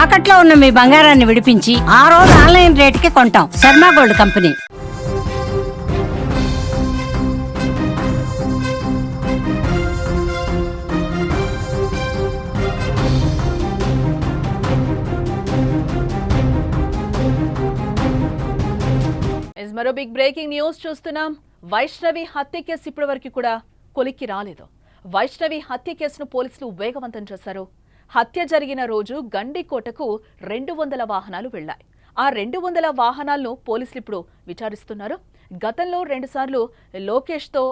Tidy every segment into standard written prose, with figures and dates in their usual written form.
తాకట్లో ఉన్న మీ బంగారాన్ని విడిపించి ఆ రోజు ఆన్లైన్ రేటుకి కొంటాం. Sharma gold company. మరో బిగ్ బ్రేకింగ్ న్యూస్ చూస్తున్నాం. వైష్ణవి హత్య కేసు ఇప్పటి వరకు కూడా కొలిక్కి రాలేదు. వైష్ణవి హత్య కేసును పోలీసులు వేగవంతం చేశారు. హత్య జరిగిన రోజు గండికోటకు 200 వాహనాలు వెళ్లాయి. ఆ 200 వాహనాలను పోలీసులు ఇప్పుడు విచారిస్తున్నారు. గతంలో 2 సార్లు లోకేష్తో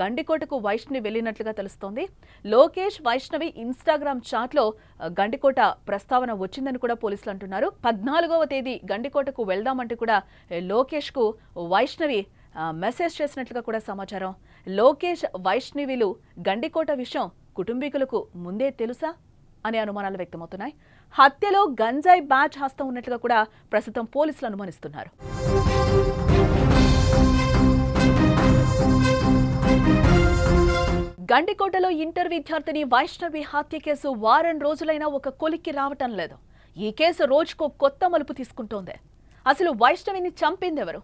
గండికోటకు వైష్ణవి వెళ్లినట్లుగా తెలుస్తోంది. లోకేష్ వైష్ణవి ఇన్స్టాగ్రామ్ చాట్లో గండికోట ప్రస్తావన వచ్చిందని కూడా పోలీసులు అంటున్నారు. 14వ తేదీ గండికోటకు వెళ్దామంటూ కూడా లోకేష్కు వైష్ణవి మెసేజ్ చేసినట్లుగా కూడా సమాచారం. లోకేష్ వైష్ణవిలు గండికోట విషయం కుటుంబీకులకు ముందే తెలుసా అనే అనుమానాలు వ్యక్తమవుతున్నాయి. హత్యలో గంజాయి బ్యాచ్ హస్తం ఉన్నట్లుగా కూడా ప్రస్తుతం పోలీసులు అనుమానిస్తున్నారు. గండికోటలో ఇంటర్ విద్యార్థిని వైష్ణవి హత్య కేసు వారం రోజులైనా ఒక కొలిక్కి రావటం లేదు. ఈ కేసు రోజుకో కొత్త మలుపు తీసుకుంటోంది. అసలు వైష్ణవిని చంపిందెవరు,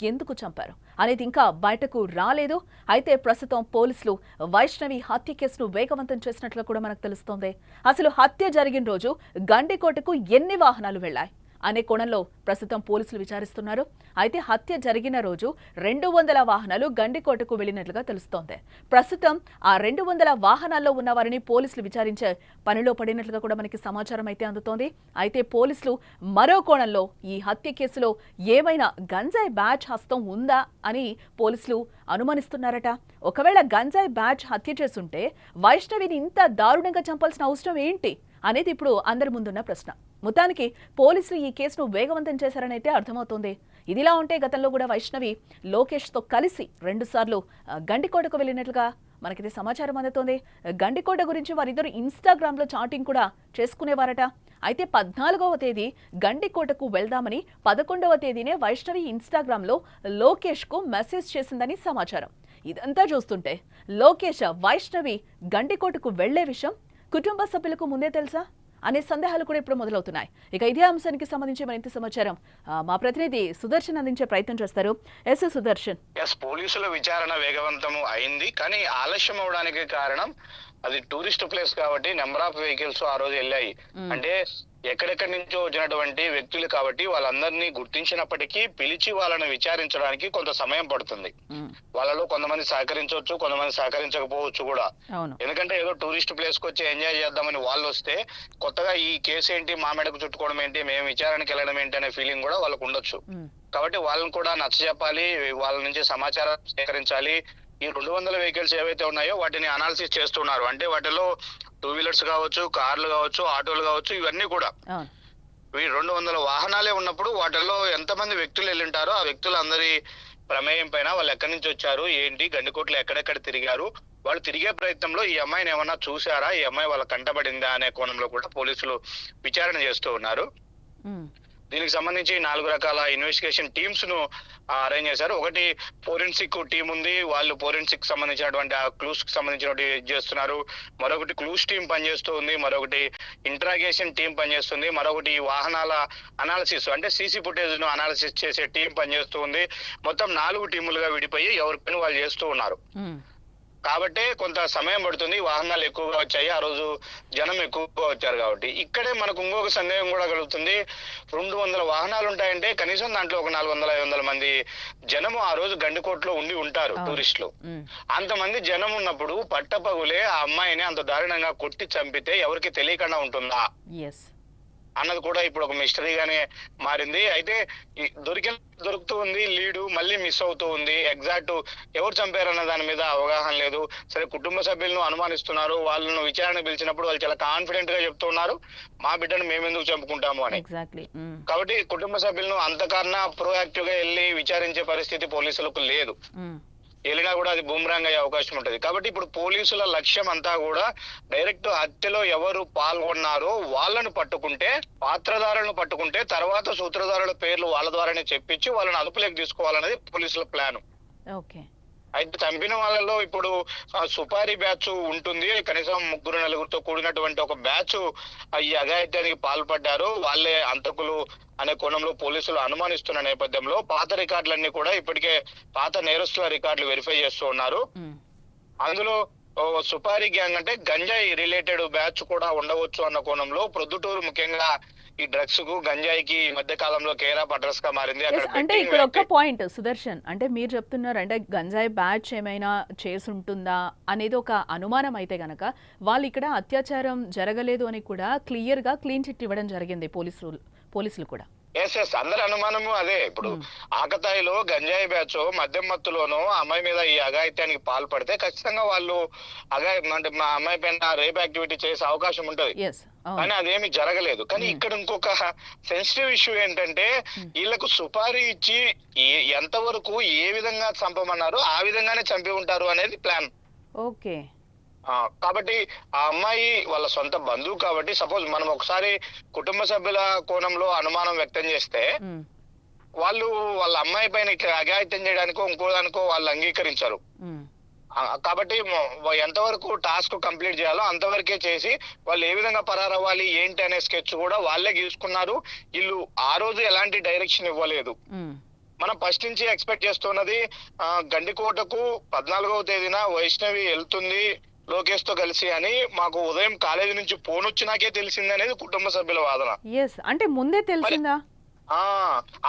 ఎందుకు చంపారు అనేది ఇంకా బయటకు రాలేదు. అయితే ప్రస్తుతం పోలీసులు వైష్ణవి హత్య కేసును వేగవంతం చేసినట్లు కూడా మనకు తెలుస్తోంది. అసలు హత్య జరిగిన రోజు గండికోటకు ఎన్ని వాహనాలు వెళ్లాయి అనే కోణంలో ప్రస్తుతం పోలీసులు విచారిస్తున్నారు. అయితే హత్య జరిగిన రోజు 200 వాహనాలు గండికోటకు వెళ్లినట్లుగా తెలుస్తోంది. ప్రస్తుతం ఆ 200 వాహనాల్లో ఉన్న వారిని పోలీసులు విచారించే పనిలో పడినట్లుగా కూడా మనకి సమాచారం అయితే అందుతోంది. అయితే పోలీసులు మరో కోణంలో ఈ హత్య కేసులో ఏమైనా గంజాయి బ్యాచ్ హస్తం ఉందా అని పోలీసులు అనుమానిస్తున్నారట. ఒకవేళ గంజాయి బ్యాచ్ హత్య చేసుంటే వైష్ణవిని ఇంత దారుణంగా చంపాల్సిన అవసరం ఏంటి అనేది ఇప్పుడు అందరి ముందున్న ప్రశ్న. మొత్తానికి పోలీసులు ఈ కేసును వేగవంతం చేశారని అయితే అర్థమవుతోంది. ఇదిలా ఉంటే గతంలో కూడా వైష్ణవి లోకేష్తో కలిసి 2 సార్లు గండికోటకు వెళ్ళినట్లుగా మనకైతే సమాచారం అందుతోంది. గండికోట గురించి వారిద్దరు ఇన్స్టాగ్రామ్లో చాటింగ్ కూడా చేసుకునేవారట. అయితే 14వ తేదీ గండికోటకు వెళ్దామని 11వ తేదీనే వైష్ణవి ఇన్స్టాగ్రామ్లో లోకేష్కు మెసేజ్ చేసిందని సమాచారం. ఇదంతా చూస్తుంటే లోకేష్ వైష్ణవి గండికోటకు వెళ్లే విషయం కుటుంబ సభ్యులకు ముందే తెలుసా అనే సందేహాలు కూడా ఇప్పుడు మొదలవుతున్నాయి. ఇక ఇదే అంశానికి సంబంధించి మరింత సమాచారం మా ప్రతినిధి సుదర్శన్ అందించే ప్రయత్నం చేస్తారు. ఎస్ సుదర్శన్. పోలీసుల విచారణ వేగవంతం అయింది, కానీ ఆలస్యం అవడానికి కారణం అది టూరిస్ట్ ప్లేస్ కాబట్టి నెంబర్ ఆఫ్ వెహికల్స్ ఆ రోజు వెళ్ళాయి. అంటే ఎక్కడెక్కడి నుంచో వచ్చినటువంటి వ్యక్తులు కాబట్టి వాళ్ళందరినీ గుర్తించినప్పటికీ పిలిచి వాళ్ళని విచారించడానికి కొంత సమయం పడుతుంది. వాళ్ళలో కొంతమంది సహకరించవచ్చు, కొంతమంది సహకరించకపోవచ్చు కూడా. ఎందుకంటే ఏదో టూరిస్ట్ ప్లేస్ కి వచ్చి ఎంజాయ్ చేద్దామని వాళ్ళు వస్తే కొత్తగా ఈ కేసు ఏంటి, మా మెడకు చుట్టుకోవడం ఏంటి, మేము విచారణకి వెళ్ళడం ఏంటి అనే ఫీలింగ్ కూడా వాళ్ళకు ఉండొచ్చు. కాబట్టి వాళ్ళని కూడా నచ్చజెప్పాలి, వాళ్ళ నుంచి సమాచారం సేకరించాలి. ఈ 200 వెహికల్స్ ఏవైతే ఉన్నాయో వాటిని అనాలిసిస్ చేస్తున్నారు. అంటే వాటిలో 2 వీలర్స్ కావచ్చు, కార్లు కావచ్చు, ఆటోలు కావచ్చు, ఇవన్నీ కూడా 200 వాహనాలే ఉన్నప్పుడు వాటిల్లో ఎంతమంది వ్యక్తులు వెళ్ళింటారో ఆ వ్యక్తులందరి ప్రమేయం పైన వాళ్ళు ఎక్కడి నుంచి వచ్చారు, ఏంటి, గండికోటలో ఎక్కడెక్కడ తిరిగారు, వాళ్ళు తిరిగే ప్రయత్నంలో ఈ అమ్మాయిని ఏమన్నా చూసారా, ఈ అమ్మాయి వాళ్ళ కంటబడిందా అనే కోణంలో కూడా పోలీసులు విచారణ చేస్తూ ఉన్నారు. దీనికి సంబంధించి 4 రకాల ఇన్వెస్టిగేషన్ టీమ్స్ ను అరేంజ్ చేశారు. ఒకటి ఫోరెన్సిక్ టీం ఉంది, వాళ్ళు ఫోరెన్సిక్ సంబంధించినటువంటి ఆ క్లూస్ కి సంబంధించినటువంటి చేస్తున్నారు. మరొకటి క్లూస్ టీం పనిచేస్తూ ఉంది, మరొకటి ఇంట్రాగేషన్ టీం పనిచేస్తుంది, మరొకటి వాహనాల అనాలిసిస్ అంటే సీసీ ఫుటేజ్ ను అనాలిసిస్ చేసే టీం పనిచేస్తూ ఉంది. మొత్తం 4 టీములుగా విడిపోయి ఎవరి పని వాళ్ళు చేస్తూ ఉన్నారు. కాబట్టి కొంత సమయం పడుతుంది. వాహనాలు ఎక్కువగా వచ్చాయి, ఆ రోజు జనం ఎక్కువగా వచ్చారు కాబట్టి. ఇక్కడే మనకు ఇంకొక సందేహం కూడా కలుగుతుంది. 200 వాహనాలు ఉంటాయంటే కనీసం దాంట్లో ఒక 400-500 మంది జనము ఆ రోజు గండికోటలో ఉండి ఉంటారు, టూరిస్టులు. అంతమంది జనం ఉన్నప్పుడు పట్టపగులే ఆ అమ్మాయిని అంత దారుణంగా కొట్టి చంపితే ఎవరికి తెలియకుండా ఉంటుందా అన్నది కూడా ఇప్పుడు ఒక మిస్టరీగానే మారింది. అయితే దొరుకుతూ ఉంది లీడు, మళ్ళీ మిస్ అవుతూ ఉంది. ఎగ్జాక్ట్ ఎవరు చంపారన్న దాని మీద అవగాహన లేదు. సరే, కుటుంబ సభ్యులను అనుమానిస్తున్నారు. వాళ్ళను విచారణ పిలిచినప్పుడు వాళ్ళు చాలా కాన్ఫిడెంట్ గా చెప్తున్నారు, మా బిడ్డను మేమెందుకు చంపుకుంటాము అని. కాబట్టి కుటుంబ సభ్యులను అంతకన్నా ప్రోయాక్టివ్ గా వెళ్ళి విచారించే పరిస్థితి పోలీసులకు లేదు. వెళ్ళినా కూడా అది బూమరాంగ్ అయ్యే అవకాశం ఉంటుంది. కాబట్టి ఇప్పుడు పోలీసుల లక్ష్యం అంతా కూడా డైరెక్ట్ హత్యలో ఎవరు పాల్గొన్నారో వాళ్ళను పట్టుకుంటే, పాత్రధారులను పట్టుకుంటే తర్వాత సూత్రధారుల పేర్లు వాళ్ళ ద్వారానే చెప్పించి వాళ్ళని అదుపులోకి తీసుకోవాలనేది పోలీసుల ప్లాన్. అయితే చంపిన వాళ్ళలో ఇప్పుడు సుపారీ బ్యాచ్ ఉంటుంది, కనీసం 3-4తో కూడినటువంటి ఒక బ్యాచ్ ఈ అఘాయిత్యానికి పాల్పడ్డారు, వాళ్ళే అంతకులు అనే కోణంలో పోలీసులు అనుమానిస్తున్న నేపథ్యంలో పాత రికార్డులన్నీ కూడా ఇప్పటికే పాత నేరస్తుల రికార్డులు వెరిఫై చేస్తూ ఉన్నారు. అందులో సుపారీ గ్యాంగ్ అంటే గంజాయి రిలేటెడ్ బ్యాచ్ కూడా ఉండవచ్చు అన్న కోణంలో ప్రొద్దుటూరు ముఖ్యంగా ఈ డ్రగ్స్ కు గంజాయికి ఈ మధ్య కాలంలో కేర్ ఆఫ్ అడ్రస్ గా మారింది. అంటే ఇక్కడ ఒక పాయింట్ సుదర్శన్, అంటే మీరు చెప్తున్నారు అంటే గంజాయి బ్యాచ్ ఏమైనా చేసి ఉంటుందా అనేది ఒక అనుమానం అయితే గనక వాళ్ళు ఇక్కడ అత్యాచారం జరగలేదు అని కూడా క్లియర్ గా క్లీన్ చిట్ ఇవ్వడం జరిగింది పోలీసులు కూడా. ఎస్ అందరి అనుమానము అదే. ఇప్పుడు ఆకతాయిలో గంజాయి బ్యాచ్ మద్యం మత్తులోనూ అమ్మాయి మీద ఈ అఘాయిత్యానికి పాల్పడితే ఖచ్చితంగా వాళ్ళు అంటే మా అమ్మాయి పైన రేప్ యాక్టివిటీ చేసే అవకాశం ఉంటది, కానీ అదేమి జరగలేదు. కానీ ఇక్కడ ఇంకొక సెన్సిటివ్ ఇష్యూ ఏంటంటే వీళ్ళకు సుపారీ ఇచ్చి ఎంతవరకు ఏ విధంగా చంపమన్నారు ఆ విధంగానే చంపి ఉంటారు అనేది ప్లాన్. ఓకే, కాబట్టి ఆ అమ్మాయి వాళ్ళ సొంత బంధువు కాబట్టి సపోజ్ మనం ఒకసారి కుటుంబ సభ్యుల కోణంలో అనుమానం వ్యక్తం చేస్తే వాళ్ళు వాళ్ళ అమ్మాయి పైన ఇట్లా అఘాయిత్యం చేయడానికో ఇంకో దానికో వాళ్ళు అంగీకరించారు. కాబట్టి ఎంతవరకు టాస్క్ కంప్లీట్ చేయాలో అంతవరకే చేసి వాళ్ళు ఏ విధంగా పరారవ్వాలి ఏంటి అనే స్కెచ్ కూడా వాళ్ళే గీసుకున్నారు. వీళ్ళు ఆ రోజు ఎలాంటి డైరెక్షన్ ఇవ్వలేదు. మనం ఫస్ట్ నుంచి ఎక్స్పెక్ట్ చేస్తున్నది గండికోటకు 14వ తేదీన వైష్ణవి వెళ్తుంది లోకేష్ తో కలిసి అని మాకు ఉదయం కాలేజీ నుంచి ఫోన్ వచ్చినాకే తెలిసింది అనేది కుటుంబ సభ్యుల వాదన. అంటే ముందే తెలిసిందా?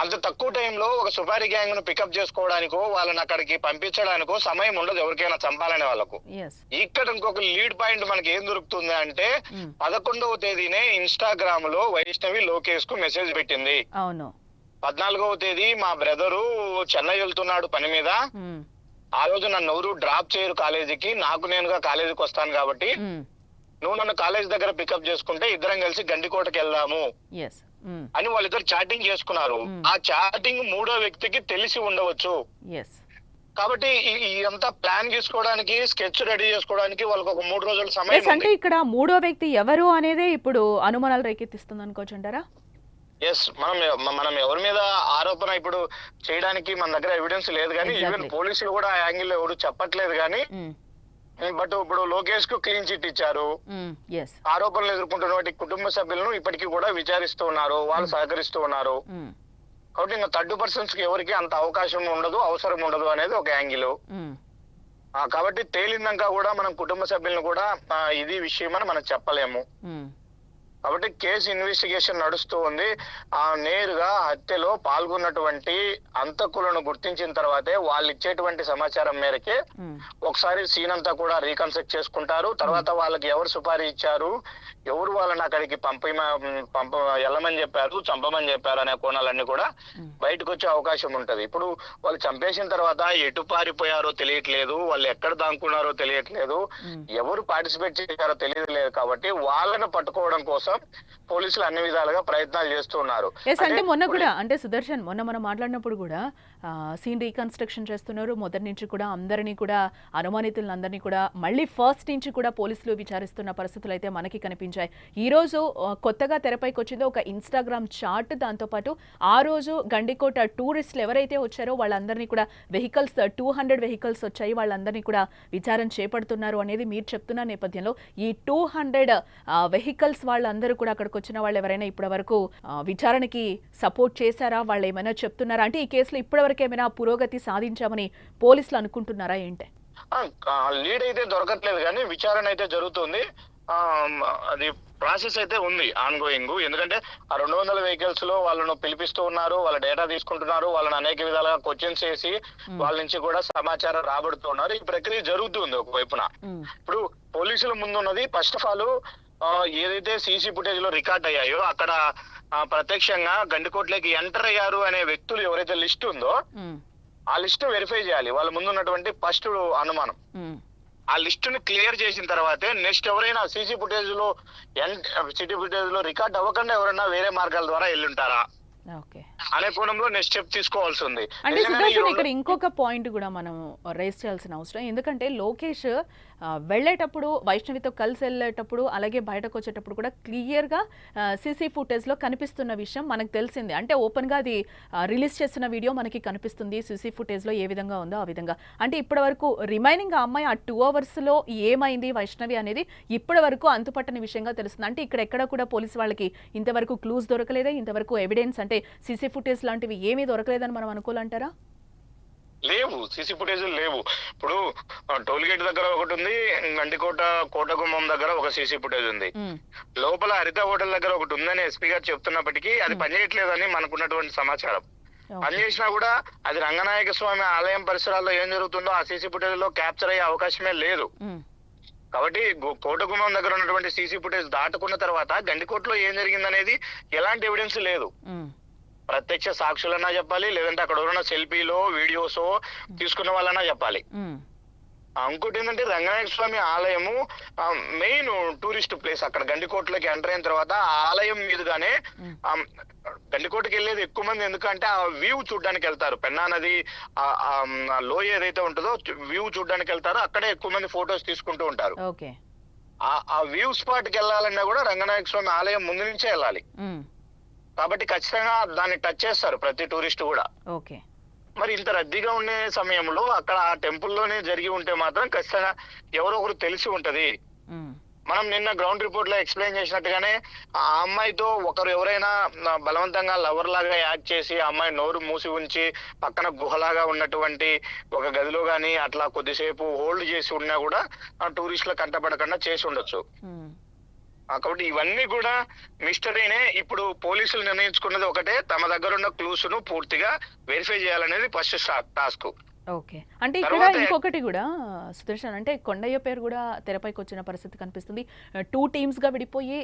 అంత తక్కువ టైంలో ఒక సుపారీ గ్యాంగ్ ను పికప్ చేసుకోవడానికో వాళ్ళని అక్కడికి పంపించడానికో సమయం ఉండదు ఎవరికైనా చంపాలనే వాళ్ళకు. ఇక్కడ ఇంకొక లీడ్ పాయింట్ మనకి ఏం దొరుకుతుంది అంటే 11వ తేదీనే ఇన్స్టాగ్రామ్ లో వైష్ణవి లోకేష్ కు మెసేజ్ పెట్టింది. అవును, 14వ తేదీ మా బ్రదరు చెన్నై వెళ్తున్నాడు పని మీద, ఆ రోజు నన్ను ఎవరు డ్రాప్ చేయరు కాలేజీకి, నాకు నేనుగా కాలేజీకి వస్తాను కాబట్టి నువ్వు నన్ను కాలేజ్ దగ్గర పికప్ చేసుకుంటే ఇద్దరం కలిసి గండికోటకి వెళ్దాము అని వాళ్ళిద్దరు చాటింగ్ చేసుకున్నారు. ఆ చాటింగ్ 3వ వ్యక్తికి తెలిసి ఉండవచ్చు. కాబట్టి ఇదంతా ప్లాన్ చేసుకోవడానికి స్కెచ్ రెడీ చేసుకోవడానికి వాళ్ళకి ఒక 3 రోజుల సమయం. అంటే ఇక్కడ 3వ వ్యక్తి ఎవరు అనేదే ఇప్పుడు అనుమానాలు రేకెత్తిస్తుంది అనుకోవచ్చు అంటారా? ఎస్, మనం ఎవరి మీద ఆరోపణ ఇప్పుడు చేయడానికి మన దగ్గర ఎవిడెన్స్ లేదు, కానీ ఈవెన్ పోలీసులు కూడా ఆ యాంగిల్ ఎవరు చెప్పట్లేదు. కానీ బట్ ఇప్పుడు లోకేష్ కు క్లీన్ చిట్ ఇచ్చారు, ఆరోపణలు ఎదుర్కొంటున్న కుటుంబ సభ్యులను ఇప్పటికీ కూడా విచారిస్తూ ఉన్నారు, వాళ్ళు సహకరిస్తూ ఉన్నారు. కాబట్టి ఇంకా థర్డ్ పర్సన్స్ కి ఎవరికి అంత అవకాశం ఉండదు, అవసరం ఉండదు అనేది ఒక యాంగిల్. కాబట్టి తేలిందాక కూడా మనం కుటుంబ సభ్యులను కూడా ఇది విషయం అని మనం చెప్పలేము. కాబట్టి కేసు ఇన్వెస్టిగేషన్ నడుస్తూ ఉంది. నేరుగా హత్యలో పాల్గొన్నటువంటి అంతకులను గుర్తించిన తర్వాతే వాళ్ళు ఇచ్చేటువంటి సమాచారం మేరకే ఒకసారి సీన్ అంతా కూడా రీకన్స్ట్రక్ట్ చేసుకుంటారు. తర్వాత వాళ్ళకి ఎవరు సుపారీ ఇచ్చారు, ఎవరు వాళ్ళని అక్కడికి వెళ్ళమని చెప్పారు, చంపమని చెప్పారు అనే కోణాలన్నీ కూడా బయటకు వచ్చే అవకాశం ఉంటది. ఇప్పుడు వాళ్ళు చంపేసిన తర్వాత ఎటు పారిపోయారో తెలియట్లేదు, వాళ్ళు ఎక్కడ దాక్కున్నారో తెలియట్లేదు, ఎవరు పార్టిసిపేట్ చేశారో తెలియట్లేదు. కాబట్టి వాళ్ళని పట్టుకోవడం కోసం పోలీసులు అన్ని విధాలుగా ప్రయత్నాలు చేస్తున్నారు. అంటే మొన్న కూడా అంటే సుదర్శన్ మొన్న మనం మాట్లాడినప్పుడు కూడా సీన్ రీకన్స్ట్రక్షన్ చేస్తున్నారు. మొదటి నుంచి కూడా అందరినీ కూడా అనుమానితులందరినీ కూడా మళ్ళీ ఫస్ట్ నుంచి కూడా పోలీసులు విచారిస్తున్న పరిస్థితులు అయితే మనకి కనిపించాయి. ఈ రోజు కొత్తగా తెరపైకి వచ్చిందో ఒక ఇన్స్టాగ్రామ్ చాట్, దాంతోపాటు ఆ రోజు గండికోట టూరిస్టులు ఎవరైతే వచ్చారో వాళ్ళందరినీ కూడా వెహికల్స్ 200 వెహికల్స్ వచ్చాయి, వాళ్ళందరినీ కూడా విచారణ చేపడుతున్నారు అనేది మీరు చెప్తున్న నేపథ్యంలో ఈ 200 వెహికల్స్ వాళ్ళందరూ కూడా అక్కడికి వచ్చిన వాళ్ళు ఎవరైనా ఇప్పటి వరకు విచారణకి సపోర్ట్ చేశారా, వాళ్ళు ఏమైనా చెప్తున్నారా? అంటే ఈ కేసులో ఇప్పటి వరకు ఏమైనా పురోగతి సాధించామని పోలీసులు అనుకుంటున్నారా ఏంటి? లీడ్ అయితే దొరకట్లేదు, కానీ విచారణ అయితే జరుగుతుంది. అది ప్రాసెస్ అయితే ఉంది ఆన్ గోయింగ్. ఎందుకంటే ఆ 200 వెహికల్స్ లో వాళ్ళను పిలిపిస్తూ ఉన్నారు, వాళ్ళ డేటా తీసుకుంటున్నారు, వాళ్ళని అనేక విధాలుగా క్వశ్చన్స్ చేసి వాళ్ళ నుంచి కూడా సమాచారం రాబడుతున్నారు. ఈ ప్రక్రియ జరుగుతుంది ఒకవైపున. ఇప్పుడు పోలీసుల ముందున్నది ఫస్ట్ ఆఫ్ ఆల్ ఏదైతే సీసీ ఫుటేజ్ లో రికార్డ్ అయ్యాయో అక్కడ ప్రత్యక్షంగా గండికోటలోకి ఎంటర్ అయ్యారు అనే వ్యక్తులు ఎవరైతే లిస్ట్ ఉందో ఆ లిస్ట్ వెరిఫై చేయాలి. వాళ్ళ ముందు ఉన్నటువంటి ఫస్ట్ అనుమానం. ఆ లిస్ట్ ని క్లియర్ చేసిన తర్వాతే నెక్స్ట్ ఎవరైనా సీసీ ఫుటేజ్ లో రికార్డ్ అవ్వకుండా ఎవరైనా వేరే మార్గాల ద్వారా వెళ్ళుంటారా అనే కోణంలో నెక్స్ట్ స్టెప్ తీసుకోవాల్సి ఉంది. అంటే సుదర్శన్ ఇక్కడ ఇంకొక పాయింట్ కూడా మనం రైజ్ చేయాల్సిన అవసరం, ఎందుకంటే లోకేష్ వెళ్ళేటప్పుడు వైష్ణవితో కలిసి వెళ్ళేటప్పుడు అలాగే బయటకు వచ్చేటప్పుడు కూడా క్లియర్గా సీసీ ఫుటేజ్లో కనిపిస్తున్న విషయం మనకు తెలిసిందే. అంటే ఓపెన్గా అది రిలీజ్ చేస్తున్న వీడియో మనకి కనిపిస్తుంది సీసీ ఫుటేజ్లో ఏ విధంగా ఉందో ఆ విధంగా. అంటే ఇప్పటి వరకు రిమైనింగ్ ఆ అమ్మాయి ఆ 2 అవర్స్లో ఏమైంది వైష్ణవి అనేది ఇప్పటి వరకు అంతుపట్టని విషయంగా తెలుస్తుంది. అంటే ఇక్కడ ఎక్కడ కూడా పోలీసు వాళ్ళకి ఇంతవరకు క్లూస్ దొరకలేదా, ఇంతవరకు ఎవిడెన్స్ అంటే సీసీ ఫుటేజ్ లాంటివి ఏమీ దొరకలేదని మనం అనుకోవాలంటారా? లేవు, సీసీ ఫుటేజ్ లేవు. ఇప్పుడు టోల్ గేట్ దగ్గర ఒకటి ఉంది, గండికోట కోటగుమ్మం దగ్గర ఒక సీసీ ఫుటేజ్ ఉంది. లోపల హరిత హోటల్ దగ్గర ఒకటి ఉందని ఎస్పీ గారు చెప్తున్నప్పటికీ అది పనిచేయట్లేదని మనకున్నటువంటి సమాచారం. పనిచేసినా కూడా అది రంగనాయక స్వామి ఆలయం పరిసరాల్లో ఏం జరుగుతుందో ఆ సీసీ ఫుటేజ్ లో క్యాప్చర్ అయ్యే అవకాశమే లేదు. కాబట్టి కోటగుమ్మం దగ్గర ఉన్నటువంటి సీసీ ఫుటేజ్ దాటుకున్న తర్వాత గండికోటలో ఏం జరిగిందనేది ఎలాంటి ఎవిడెన్స్ లేదు. ప్రత్యక్ష సాక్షులన్నా చెప్పాలి, లేదంటే అక్కడ ఉన్న సెల్ఫీలో వీడియోస్ తీసుకున్న వాళ్ళన్నా చెప్పాలి. ఇంకోటి ఏంటంటే రంగనాయక స్వామి ఆలయము మెయిన్ టూరిస్ట్ ప్లేస్. అక్కడ గండికోటలోకి ఎంటర్ అయిన తర్వాత ఆ ఆలయం మీదుగానే గండికోటకి వెళ్ళేది ఎక్కువ మంది. ఎందుకంటే ఆ వ్యూ చూడడానికి వెళ్తారు, పెన్నా నది లోయ ఏదైతే ఉంటుందో వ్యూ చూడడానికి వెళ్తారో అక్కడే ఎక్కువ మంది ఫొటోస్ తీసుకుంటూ ఉంటారు. ఆ వ్యూ స్పాట్ కి వెళ్ళాలన్నా కూడా రంగనాయక స్వామి ఆలయం ముందు నుంచే వెళ్ళాలి. కాబట్టి ఖచ్చితంగా దాన్ని టచ్ చేస్తారు ప్రతి టూరిస్ట్ కూడా. మరి ఇంత రద్దీగా ఉండే సమయంలో అక్కడ ఆ టెంపుల్లోనే జరిగి ఉంటే మాత్రం ఖచ్చితంగా ఎవరో ఒకరు తెలిసి ఉంటది. మనం నిన్న గ్రౌండ్ రిపోర్ట్ లో ఎక్స్ప్లెయిన్ చేసినట్టుగానే ఆ అమ్మాయితో ఒకరు ఎవరైనా బలవంతంగా లవర్ లాగా యాక్ట్ చేసి ఆ అమ్మాయి నోరు మూసి ఉంచి పక్కన గుహలాగా ఉన్నటువంటి ఒక గదిలో గాని అట్లా కొద్దిసేపు హోల్డ్ చేసి ఉన్నా కూడా ఆ టూరిస్టుల కంటపడకుండా చేసి ఉండొచ్చు. కాబట్టి ఇవన్నీ కూడా మిస్టరీనే. ఇప్పుడు పోలీసులు నిర్ణయించుకున్నది ఒకటే, తమ దగ్గర ఉన్న క్లూస్ ను పూర్తిగా వెరిఫై చేయాలనేది ఫస్ట్ టాస్క్. అంటే ఇక్కడ ఇంకొకటి కూడా సుదర్శన్, అంటే కొండయ్య పేరు కూడా తెరపైకి వచ్చిన పరిస్థితి కనిపిస్తుంది. 2 టీమ్స్ గా విడిపోయి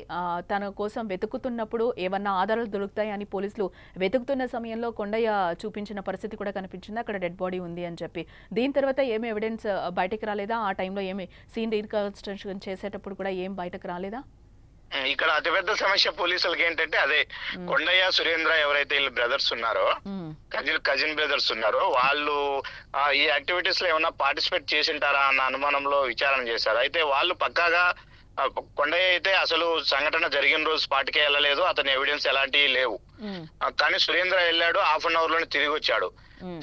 తన కోసం వెతుకుతున్నప్పుడు ఏమన్నా ఆధారాలు దొరుకుతాయి అని పోలీసులు వెతుకుతున్న సమయంలో కొండయ్య చూపించిన పరిస్థితి కూడా కనిపించింది, అక్కడ డెడ్ బాడీ ఉంది అని చెప్పి. దీని తర్వాత ఏమి ఎవిడెన్స్ బయటకు రాలేదా? ఆ టైంలో ఏమి సీన్ రీకన్స్ట్రక్షన్ చేసేటప్పుడు కూడా ఏం బయటకు రాలేదా? ఇక్కడ అతిపెద్ద సమస్య పోలీసులకి ఏంటంటే అదే, కొండయ్య సురేంద్ర ఎవరైతే వీళ్ళు బ్రదర్స్ ఉన్నారో, కజిన్ బ్రదర్స్ ఉన్నారో, వాళ్ళు ఈ యాక్టివిటీస్ లో ఏమన్నా పార్టిసిపేట్ చేసింటారా అన్న అనుమానంలో విచారణ చేశారు. అయితే వాళ్ళు పక్కాగా కొండయ్య అయితే అసలు సంఘటన జరిగిన రోజు స్పాట్కే వెళ్ళలేదు, అతని ఎవిడెన్స్ ఎలాంటివి లేవు. కానీ సురేంద్ర వెళ్ళాడు, హాఫ్ అన్ అవర్ లోనే తిరిగి వచ్చాడు.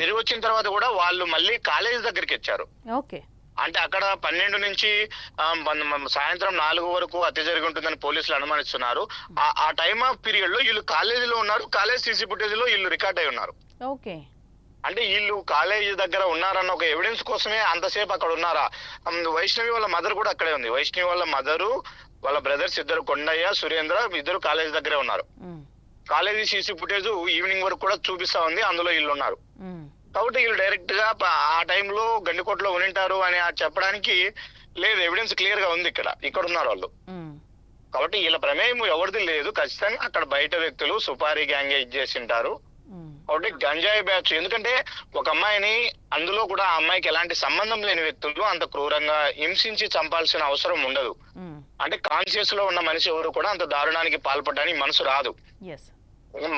తిరిగి వచ్చిన తర్వాత కూడా వాళ్ళు మళ్ళీ కాలేజ్ దగ్గరికి వచ్చారు. అంటే అక్కడ 12 నుంచి సాయంత్రం 4 వరకు హత్య జరిగి ఉంటుందని పోలీసులు అనుమానిస్తున్నారు. ఆ టైమ్ ఆఫ్ పీరియడ్ లో వీళ్ళు కాలేజీలో ఉన్నారు, కాలేజ్ సీసీ ఫుటేజ్ లో వీళ్ళు రికార్డ్ అయి ఉన్నారు. అంటే వీళ్ళు కాలేజీ దగ్గర ఉన్నారన్న ఒక ఎవిడెన్స్ కోసమే అంతసేపు అక్కడ ఉన్నారా? వైష్ణవి వాళ్ళ మదర్ కూడా అక్కడే ఉంది. వైష్ణవి వాళ్ళ మదరు, వాళ్ళ బ్రదర్స్ ఇద్దరు, కొండయ్య సురేంద్ర, ఇద్దరు కాలేజీ దగ్గరే ఉన్నారు. కాలేజీ సీసీ ఫుటేజ్ ఈవినింగ్ వరకు కూడా చూపిస్తా ఉంది, అందులో వీళ్ళు ఉన్నారు. కాబట్టి వీళ్ళు డైరెక్ట్ గా ఆ టైంలో గండికోటలో ఉనింటారు అని చెప్పడానికి లేదు, ఎవిడెన్స్ క్లియర్ గా ఉంది. ఇక్కడ ఉన్నారు వాళ్ళు. కాబట్టి వీళ్ళ ప్రమేయం ఎవరిది లేదు. ఖచ్చితంగా అక్కడ బయట వ్యక్తులు సుపారీ గ్యాంగ్ చేసి ఉంటారు. కాబట్టి గంజాయి బ్యాచ్, ఎందుకంటే ఒక అమ్మాయిని, అందులో కూడా ఆ అమ్మాయికి ఎలాంటి సంబంధం లేని వ్యక్తులు అంత క్రూరంగా హింసించి చంపాల్సిన అవసరం ఉండదు. అంటే కాన్షియస్ లో ఉన్న మనిషి ఎవరు కూడా అంత దారుణానికి పాల్పడడానికి మనసు రాదు.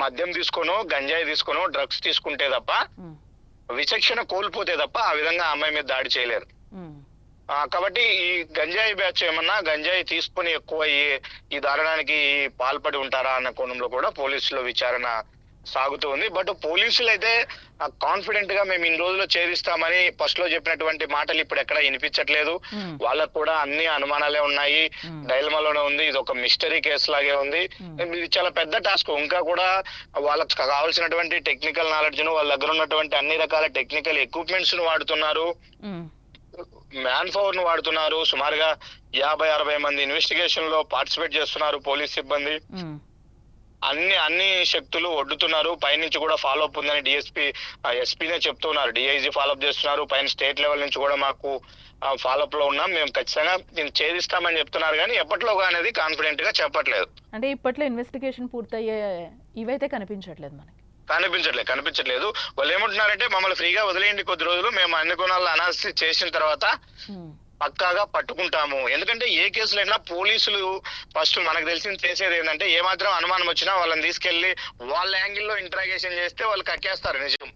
మద్యం తీసుకోనో, గంజాయి తీసుకోనో, డ్రగ్స్ తీసుకుంటే తప్ప, విచక్షణ కోల్పోతే తప్ప ఆ విధంగా అమ్మాయి మీద దాడి చేయలేరు. కాబట్టి ఈ గంజాయి బ్యాచ్ ఏమన్నా గంజాయి తీసుకుని ఎక్కువ ఈ దారుణానికి పాల్పడి ఉంటారా అన్న కోణంలో కూడా పోలీసుల విచారణ సాగుతూ ఉంది. బట్ పోలీసులు అయితే కాన్ఫిడెంట్ గా మేము ఇన్ని రోజుల్లో ఛేదిస్తామని ఫస్ట్ లో చెప్పినటువంటి మాటలు ఇప్పుడు ఎక్కడ వినిపించట్లేదు. వాళ్ళకు కూడా అన్ని అనుమానాలే ఉన్నాయి, డైలమాలోనే ఉంది. ఇది ఒక మిస్టరీ కేసు లాగే ఉంది. ఇది చాలా పెద్ద టాస్క్. ఇంకా కూడా వాళ్ళకి కావాల్సినటువంటి టెక్నికల్ నాలెడ్జ్ ను, వాళ్ళ దగ్గర ఉన్నటువంటి అన్ని రకాల టెక్నికల్ ఎక్విప్మెంట్స్ ను వాడుతున్నారు, మ్యాన్ పవర్ ను వాడుతున్నారు. సుమారుగా 50-60 మంది ఇన్వెస్టిగేషన్ లో పార్టిసిపేట్ చేస్తున్నారు పోలీస్ సిబ్బంది. అన్ని శక్తులు ఒడ్డుతున్నారు. పైనుంచి కూడా ఫాలో అప్ ఉందని ఎస్పీనే చెప్తున్నారు, డిఐజీ ఫాలో అప్ చేస్తున్నారు. పైన స్టేట్ లెవెల్ నుంచి కూడా మాకు ఫాలో అప్ లో ఉన్నాం, మేము ఖచ్చితంగా దీన్ని ఛేదిస్తామని చెప్తున్నారు. కానీ ఎప్పటిలోగా అనేది కాన్ఫిడెంట్ గా చెప్పట్లేదు. అంటే ఇప్పట్లో ఇన్వెస్టిగేషన్ పూర్తయ్యే ఇవైతే కనిపించట్లేదు మనకి. కనిపించట్లేదు. వాళ్ళు ఏమంటున్నారంటే మమ్మల్ని ఫ్రీగా వదిలేయండి కొద్ది రోజులు, మేము అన్ని కోణాలను అనాలిసిస్ చేసిన తర్వాత పక్కాగా పట్టుకుంటాము. ఎందుకంటే ఏ కేసులైనా పోలీసులు ఫస్ట్ మనకు తెలిసింది చేసేది ఏంటంటే, ఏమాత్రం అనుమానం వచ్చినా వాళ్ళని తీసుకెళ్లి వాళ్ళ యాంగిల్లో ఇంట్రాగేషన్ చేస్తే వాళ్ళు కక్కేస్తారు నిజం.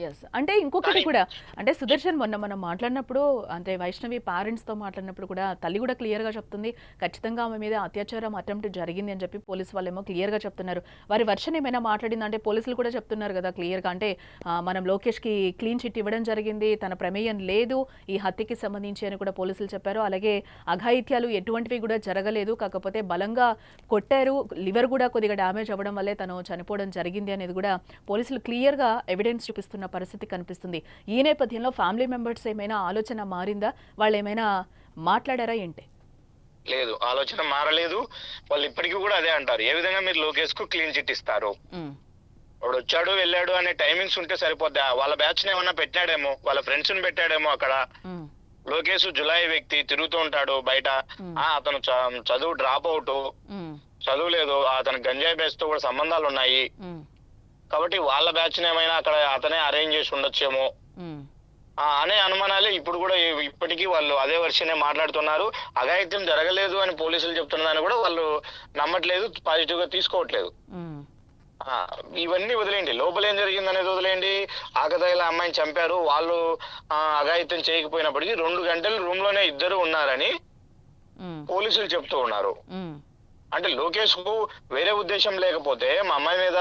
ఎస్ అంటే ఇంకొకటి కూడా అంటే సుదర్శన్ మొన్న మనం మాట్లాడినప్పుడు అంటే వైష్ణవి పేరెంట్స్ తో మాట్లాడినప్పుడు కూడా తల్లి కూడా క్లియర్ గా చెప్తుంది ఖచ్చితంగా ఆమె మీద అత్యాచారం అటెంప్ట్ జరిగింది అని చెప్పి పోలీసు వాళ్ళేమో క్లియర్ గా చెప్తున్నారు. వారి వర్షన్ ఏమైనా మాట్లాడింది అంటే పోలీసులు కూడా చెప్తున్నారు కదా క్లియర్ గా అంటే మనం లోకేష్ కి క్లీన్ చిట్ ఇవ్వడం జరిగింది, తన ప్రమేయం లేదు ఈ హత్యకి సంబంధించి అని కూడా పోలీసులు చెప్పారు. అలాగే అఘాయిత్యాలు ఎటువంటివి కూడా జరగలేదు, కాకపోతే బలంగా కొట్టారు, లివర్ కూడా కొద్దిగా డ్యామేజ్ అవ్వడం వల్లే తను చనిపోవడం జరిగింది అనేది కూడా పోలీసులు క్లియర్ గా ఎవిడెన్స్ చూపిస్తున్న పరిస్థితి కనిపిస్తుంది. ఈ నేపథ్యంలో ఫ్యామిలీ మెంబర్స్ ఏమైనా ఆలోచన మారిందా, వాళ్ళు ఏమైనా మాట్లాడారా ఏంటి? లేదు, ఆలోచన మారలేదు. వాళ్ళు ఇప్పటికీ కూడా అదే అంటారు. ఏ విధంగా మీరు లోకేష్ కు క్లీన్ చిట్ ఇస్తారు? వాడు వచ్చాడు వెళ్ళాడు అనే టైమింగ్స్ ఉంటే సరిపోద్దా? వాళ్ళ బ్యాచ్ ని ఏమన్నా పెట్టాడేమో, వాళ్ళ ఫ్రెండ్స్ ని పెట్టాడేమో అక్కడ. లోకేష్ జులాయి వ్యక్తి, తిరుగుతూ ఉంటాడు బయట. అతను చదువు డ్రాప్ అవుట్, చదువు లేదు, అతను గంజాయి బ్యాచ్ తో కూడా సంబంధాలు ఉన్నాయి కాబట్టి వాళ్ళ బ్యాచ్ ఏమైనా అక్కడ అతనే అరేంజ్ చేసి ఉండొచ్చేమో అనే అనుమానాలే ఇప్పుడు కూడా ఇప్పటికీ వాళ్ళు అదే వర్షనే మాట్లాడుతున్నారు. అఘాయిత్యం జరగలేదు అని పోలీసులు చెప్తున్నదాన్ని కూడా వాళ్ళు నమ్మట్లేదు, పాజిటివ్ గా తీసుకోవట్లేదు. ఇవన్నీ వదిలేయండి, లోపల ఏం జరిగింది అనేది వదిలేయండి. ఆకతాయిల అమ్మాయిని చంపారు, వాళ్ళు అఘాయిత్యం చేయకపోయినప్పటికీ 2 గంటలు రూమ్ లోనే ఇద్దరు ఉన్నారని పోలీసులు చెప్తూ ఉన్నారు. అంటే లోకేష్ కు వేరే ఉద్దేశం లేకపోతే, మా అమ్మాయి మీద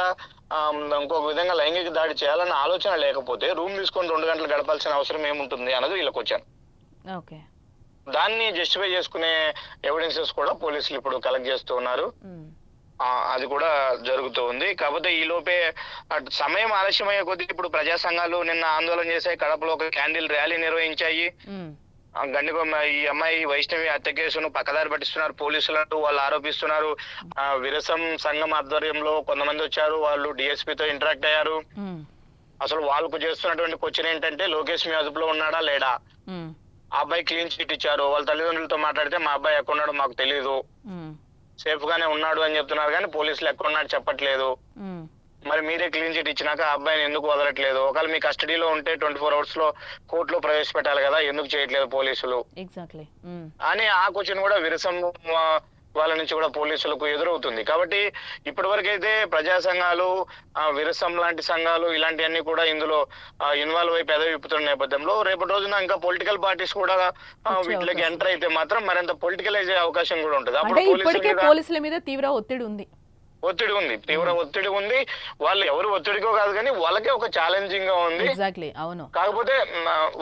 ఇంకొక విధంగా లైంగిక దాడి చేయాలన్న ఆలోచన లేకపోతే రూమ్ తీసుకొని 2 గంటలు గడపాల్సిన అవసరం ఏముంటుంది అన్నది వీళ్ళకి వచ్చాను. దాన్ని జస్టిఫై చేసుకునే ఎవిడెన్సెస్ కూడా పోలీసులు ఇప్పుడు కలెక్ట్ చేస్తూ ఉన్నారు. అది కూడా జరుగుతూ ఉంది. కాకపోతే ఈ లోపే సమయం ఆలస్యమయ్యే కొద్దీ ఇప్పుడు ప్రజా సంఘాలు నిన్న ఆందోళన చేశాయి. కడపలో ఒక క్యాండిల్ ర్యాలీ నిర్వహించాయి. గండికొమ్మ ఈ అమ్మాయి వైష్ణవి హత్య కేసును పక్కదారి పట్టిస్తున్నారు పోలీసులు, వాళ్ళు ఆరోపిస్తున్నారు. విరసం సంఘం ఆధ్వర్యంలో కొంతమంది వచ్చారు, వాళ్ళు డిఎస్పీతో ఇంటరాక్ట్ అయ్యారు. అసలు వాళ్ళకు చేస్తున్నటువంటి క్వశ్చన్ ఏంటంటే లోకేష్ మీ అదుపులో ఉన్నాడా లేడా? ఆ అబ్బాయి క్లీన్ చిట్ ఇచ్చారు. వాళ్ళ తల్లిదండ్రులతో మాట్లాడితే మా అబ్బాయి ఎక్కడున్నాడో మాకు తెలియదు, సేఫ్ గానే ఉన్నాడు అని చెప్తున్నారు, కానీ పోలీసులు ఎక్కడున్నాడు చెప్పట్లేదు. మరి మీరే క్లీన్ చిట్ ఇచ్చినాక ఆ అబ్బాయిని ఎందుకు వదలట్లేదు? ఒకవేళ మీ కస్టడీలో ఉంటే 24 hours లో కోర్టులో ప్రవేశపెట్టాలి కదా, ఎందుకు చేయట్లేదు పోలీసులు అని ఆ క్వశ్చన్ కూడా విరసం వాళ్ళ నుంచి కూడా పోలీసులకు ఎదురవుతుంది. కాబట్టి ఇప్పటి వరకు అయితే ప్రజా సంఘాలు, విరసం లాంటి సంఘాలు ఇలాంటివన్నీ కూడా ఇందులో ఇన్వాల్వ్ అయి పెదవి విప్పుతున్న నేపథ్యంలో రేపటి రోజున ఇంకా పొలిటికల్ పార్టీస్ కూడా వీటిలోకి ఎంటర్ అయితే మాత్రం మరింత పొలిటికలైజ్ అయ్యే అవకాశం కూడా ఉంటుంది. అప్పుడు పోలీసుల మీద తీవ్ర ఒత్తిడి ఉంది, తీవ్ర ఒత్తిడి ఉంది. వాళ్ళు ఎవరు ఒత్తిడికో కాదు కానీ వాళ్ళకే ఒక ఛాలెంజింగ్ గా ఉంది. కాకపోతే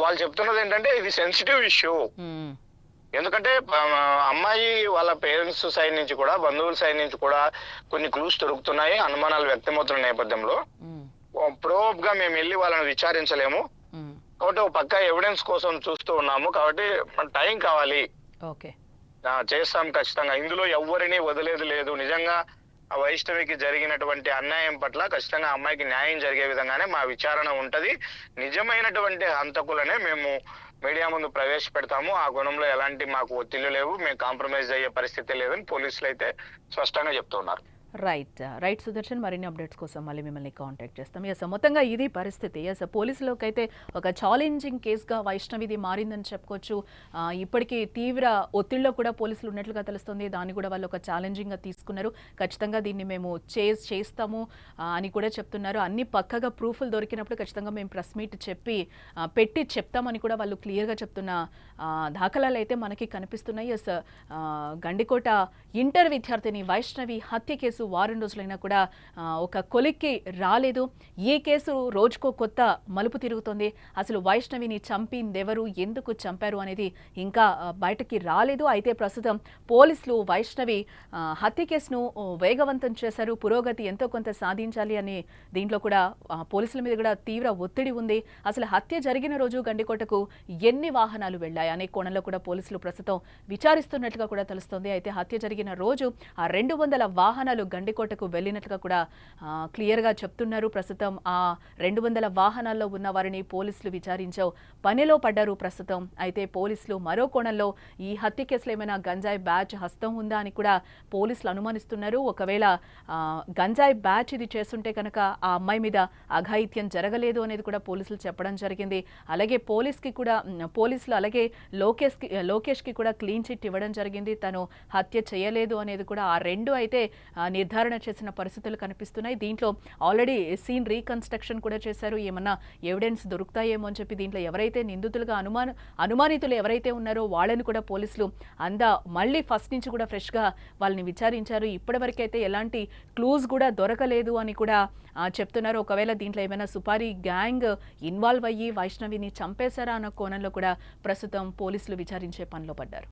వాళ్ళు చెప్తున్నది ఏంటంటే ఇది సెన్సిటివ్ ఇష్యూ. ఎందుకంటే అమ్మాయి వాళ్ళ పేరెంట్స్ సైడ్ నుంచి కూడా, బంధువుల సైడ్ నుంచి కూడా కొన్ని క్లూస్ దొరుకుతున్నాయి, అనుమానాలు వ్యక్తమవుతున్న నేపథ్యంలో ప్రోబ్ గా మేము వెళ్ళి వాళ్ళని విచారించలేము. కాబట్టి ఒక పక్క ఎవిడెన్స్ కోసం చూస్తూ ఉన్నాము. కాబట్టి టైం కావాలి, చేస్తాం ఖచ్చితంగా. ఇందులో ఎవరిని వదిలేదు లేదు. నిజంగా వైష్ణవికి జరిగినటువంటి అన్యాయం పట్ల ఖచ్చితంగా అమ్మాయికి న్యాయం జరిగే విధంగానే మా విచారణ ఉంటది. నిజమైనటువంటి హంతకులనే మేము మీడియా ముందు ప్రవేశపెడతాము. ఆ గుణంలో ఎలాంటి మాకు ఒత్తిళ్లు లేవు, మేము కాంప్రమైజ్ అయ్యే పరిస్థితి లేదని పోలీసులు అయితే స్పష్టంగా చెప్తున్నారు. రైట్ సుదర్శన్, మరిన్ని అప్డేట్స్ కోసం మళ్ళీ మిమ్మల్ని కాంటాక్ట్ చేస్తాం. మొత్తంగా ఇది పరిస్థితి. పోలీసులకు అయితే ఒక ఛాలెంజింగ్ కేసుగా వైష్ణవిది మారిందని చెప్పుకోవచ్చు. ఇప్పటికీ తీవ్ర ఒత్తిడిలో కూడా పోలీసులు ఉన్నట్లుగా తెలుస్తుంది. దాన్ని కూడా వాళ్ళు ఒక ఛాలెంజింగ్గా తీసుకున్నారు. ఖచ్చితంగా దీన్ని మేము చేస్తాము అని కూడా చెప్తున్నారు. అన్ని పక్కగా ప్రూఫ్లు దొరికినప్పుడు ఖచ్చితంగా మేము ప్రెస్ మీట్ పెట్టి చెప్తామని కూడా వాళ్ళు క్లియర్గా చెప్తున్న దాఖలాలు అయితే మనకి కనిపిస్తున్నాయి. గండికోట ఇంటర్ విద్యార్థిని వైష్ణవి హత్య కేసు వారం రోజులైనా కూడా ఒక కొలిక్కి రాలేదు. ఈ కేసు రోజుకో కొత్త మలుపు తిరుగుతోంది. అసలు వైష్ణవిని చంపిందెవరు, ఎందుకు చంపారు అనేది ఇంకా బయటకి రాలేదు. అయితే ప్రస్తుతం పోలీసులు వైష్ణవి హత్య కేసును వేగవంతం చేశారు. పురోగతి ఎంతో కొంత సాధించాలి అని దీంట్లో కూడా పోలీసుల మీద కూడా తీవ్ర ఒత్తిడి ఉంది. అసలు హత్య జరిగిన రోజు గండికోటకు ఎన్ని వాహనాలు వెళ్లాయి అనే కోణంలో కూడా పోలీసులు ప్రస్తుతం విచారిస్తున్నట్లుగా కూడా తెలుస్తోంది. అయితే హత్య జరిగిన రోజు ఆ 200 వాహనాలు గండికోటకు వెళ్ళినట్లుగా కూడా క్లియర్గా చెప్తున్నారు. ప్రస్తుతం ఆ 200 వాహనాల్లో ఉన్న వారిని పోలీసులు విచారించావు పనిలో పడ్డారు ప్రస్తుతం. అయితే పోలీసులు మరో కోణంలో ఈ హత్య కేసులో ఏమైనా గంజాయి బ్యాచ్ హస్తం ఉందా అని కూడా పోలీసులు అనుమానిస్తున్నారు. ఒకవేళ గంజాయి బ్యాచ్ ఇది చేస్తుంటే కనుక ఆ అమ్మాయి మీద అఘాయిత్యం జరగలేదు అనేది కూడా పోలీసులు చెప్పడం జరిగింది. అలాగే పోలీసులు అలాగే లోకేష్కి కూడా క్లీన్ చిట్ ఇవ్వడం జరిగింది. తను హత్య చేయలేదు అనేది కూడా ఆ రెండు అయితే నిర్ధారణ చేసిన పరిస్థితులు కనిపిస్తున్నాయి. దీంట్లో ఆల్రెడీ సీన్ రీకన్స్ట్రక్షన్ కూడా చేశారు. ఏమన్నా ఎవిడెన్స్ దొరుకుతాయేమో అని చెప్పి దీంట్లో ఎవరైతే నిందితులుగా అనుమానితులు ఎవరైతే ఉన్నారో వాళ్ళని కూడా పోలీసులు మళ్ళీ ఫస్ట్ నుంచి కూడా ఫ్రెష్గా వాళ్ళని విచారించారు. ఇప్పటివరకైతే ఎలాంటి క్లూస్ కూడా దొరకలేదు అని కూడా చెప్తున్నారు. ఒకవేళ దీంట్లో ఏమైనా సుపారీ గ్యాంగ్ ఇన్వాల్వ్ అయ్యి వైష్ణవిని చంపేశారా అన్న కోణంలో కూడా ప్రస్తుతం పోలీసులు విచారించే పనిలో పడ్డారు.